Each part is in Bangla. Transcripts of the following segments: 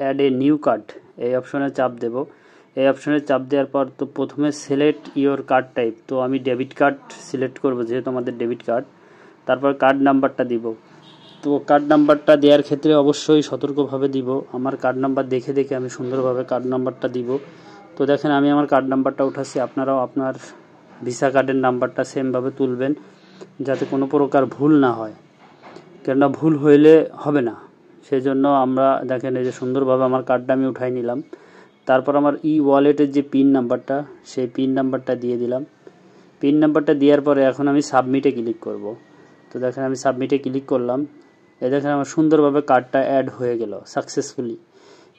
অ্যাড এ নিউ কার্ড এই অপশনে চাপ দেব। এই অপশনে চাপ দেওয়ার পর তো প্রথমে সিলেক্ট ইওর কার্ড টাইপ, তো আমি ডেবিট কার্ড সিলেক্ট করব যেহেতু আমাদের ডেবিট কার্ড। তারপর কার্ড নাম্বারটা দিব। তো কার্ড নাম্বারটা দেওয়ার ক্ষেত্রে অবশ্যই সতর্কভাবে দিব। আমার কার্ড নাম্বার দেখে দেখে আমি সুন্দরভাবে কার্ড নাম্বারটা দিব। তো দেখেন আমি আমার কার্ড নাম্বারটা উঠাচ্ছি, আপনারাও আপনার ভিসা কার্ডের নাম্বারটা সেমভাবে তুলবেন যাতে কোনো প্রকার ভুল না হয়, কেননা ভুল হইলে হবে না। সেই জন্য আমরা দেখেন এই যে সুন্দরভাবে আমার কার্ডটা আমি উঠাই নিলাম। তারপর আমার ওয়ালেটের যে পিন নাম্বারটা সেই পিন নাম্বারটা দিয়ে দিলাম। পিন নাম্বারটা দেওয়ার পরে এখন আমি সাবমিটে ক্লিক করব। তো দেখেন আমি সাবমিটে ক্লিক করলাম। এই দেখেন আমার সুন্দরভাবে কার্ডটা অ্যাড হয়ে গেল সাকসেসফুলি।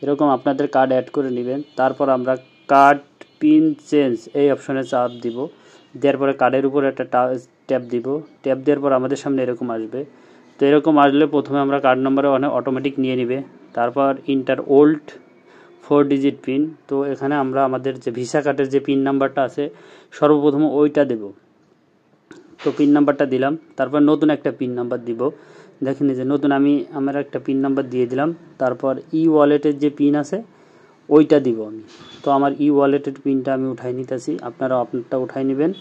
এরকম আপনাদের কার্ড অ্যাড করে নেবেন। তারপর আমরা কার্ড পিন চেঞ্জ এই অপশনে চাপ দিব। দেওয়ার পরে কার্ডের উপর একটা ট্যাপ দিব। ট্যাপ দেওয়ার পর আমাদের সামনে এরকম আসবে। তো এরকম আসলে প্রথমে আমরা কার্ড নাম্বারে অটোমেটিক নিয়ে নিবে। তারপর ইন্টার ওল্ড 4 ডিজিট পিন। তো এখানে আমরা আমাদের যে ভিসা কার্ডের যে পিন নাম্বারটা আছে সর্বপ্রথম ওইটা দেব। তো পিন নাম্বারটা দিলাম। তারপর নতুন একটা পিন নাম্বার দিব। দেখেন যে নতুন আমি আমার একটা পিন নাম্বার দিয়ে দিলাম। তারপর ওয়ালেটের যে পিন আছে ওইটা দিব আমি। তো আমার ওয়ালেটের পিনটা আমি উঠাই নিতেছি, আপনারা আপনারটা উঠাই নেবেন।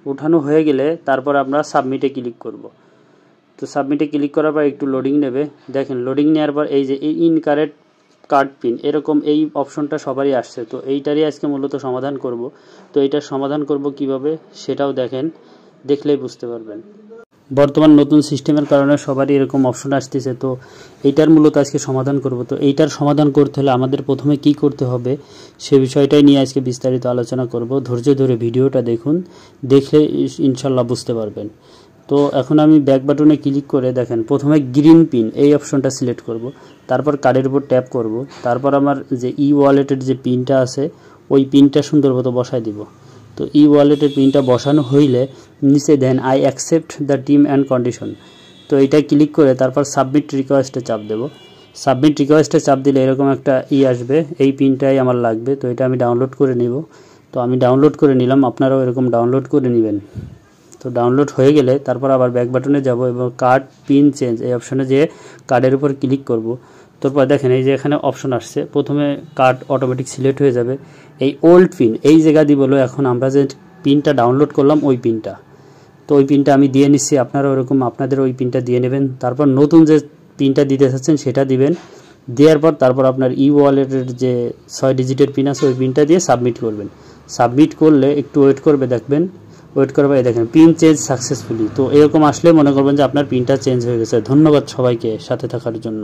উঠানো হয়ে গেলে তারপর আমরা সাবমিটে ক্লিক করব। তো সাবমিটে ক্লিক করার পর একটু লোডিং নেবে। দেখেন লোডিং নেওয়ার পর এই যে ইনকারেক্ট কার্ড পিন এরকম এই অপশনটা সবারই আসছে। তো এইটারই আজকে মূলত সমাধান করব। তো এইটার সমাধান করব কিভাবে সেটাও দেখলেই বুঝতে পারবেন। বর্তমান নতুন সিস্টেমের কারণে সবারই এরকম অপশন আসতেছে। তো এইটার মূলত আজকে সমাধান করব। তো এইটার সমাধান করতে হলে আমাদের প্রথমে কি করতে হবে সে বিষয়টাই নিয়ে আজকে বিস্তারিত আলোচনা করব। ধৈর্য ধরে ভিডিওটা দেখুন, দেখলে ইনশাল্লাহ বুঝতে পারবেন। তো এখন আমি ব্যাক বাটনে ক্লিক করে দেখেন প্রথমে গ্রিন পিন এই অপশনটা সিলেক্ট করব। তারপর কার্ডের উপর ট্যাপ করব। তারপর আমার যে ওয়ালেটের যে পিনটা আছে ওই পিনটা সুন্দরভাবে বসায় দিব। তো ওয়ালেটের পিনটা বসানো হইলে নিচে then I accept the terms and condition. তো এইটা ক্লিক করে তারপর সাবমিট রিকোয়েস্টে চাপ দেব। সাবমিট রিকোয়েস্টে চাপ দিলে এরকম একটা আসবে, এই পিনটাই আমার লাগবে। তো এটা আমি ডাউনলোড করে নিব। তো আমি ডাউনলোড করে নিলাম, আপনারাও এরকম ডাউনলোড করে নেবেন। তো ডাউনলোড হয়ে গেলে তারপর আবার ব্যাক বাটনে যাব এবং কার্ড পিন চেঞ্জ এই অপশনে যেয়ে কার্ডের উপর ক্লিক করব। তারপর দেখেন এই যে এখানে অপশন আসছে, প্রথমে কার্ড অটোমেটিক সিলেক্ট হয়ে যাবে। এই ওল্ড পিন এই জায়গা দিব এখন আমরা যে পিনটা ডাউনলোড করলাম ওই পিনটা। তো ওই পিনটা আমি দিয়ে নিচ্ছি, আপনারা ওরকম আপনাদের ওই পিনটা দিয়ে নেবেন। তারপর নতুন যে পিনটা দিতে চাচ্ছেন সেটা দিবেন। দেওয়ার পর তারপর আপনার ওয়ালেটের যে 6 ডিজিটের পিন আছে ওই পিনটা দিয়ে সাবমিট করবেন। সাবমিট করলে একটু ওয়েট করবে, দেখবেন ওয়েট করবে, দেখেন পিন চেঞ্জ সাকসেসফুলি। তো এরকম আসলে মনে করবেন যে আপনার পিনটা চেঞ্জ হয়ে গেছে। ধন্যবাদ সবাইকে সাথে থাকার জন্য।